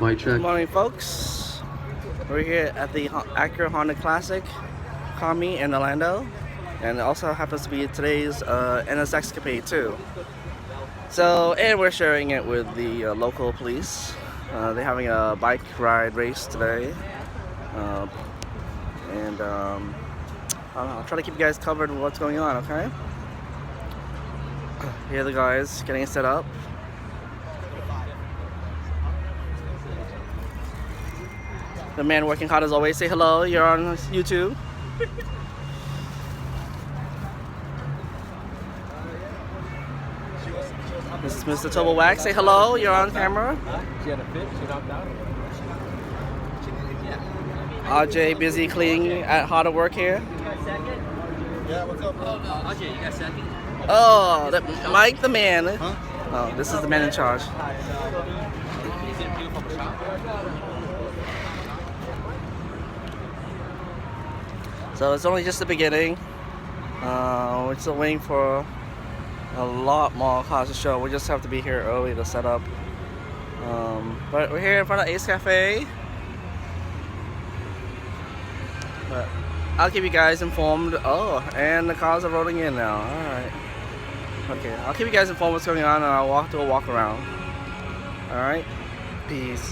Mic check. Good morning, folks. We're here at the Acura Honda Classic Car Meet in Orlando, and it also happens to be today's Nsxcapade too. So, and we're sharing it with the local police. They're having a bike ride race today, and I'll try to keep you guys covered with what's going on. Okay. Here are the guys getting set up. The man working hard as always. Say hello, you're on YouTube. This is Mr. Total Wax. Say hello, you're on camera. RJ busy cleaning at harder work here. Yeah, what's up, bro? RJ, you got second? Oh, Mike the man. Huh? Oh, this is the man in charge. So it's only just the beginning. We're still waiting for a lot more cars to show. We just have to be here early to set up. But we're here in front of Nsxcapade. But I'll keep you guys informed. Oh, and the cars are rolling in now. Alright. Okay, I'll keep you guys informed what's going on, and I'll do a walk around. Alright. Peace.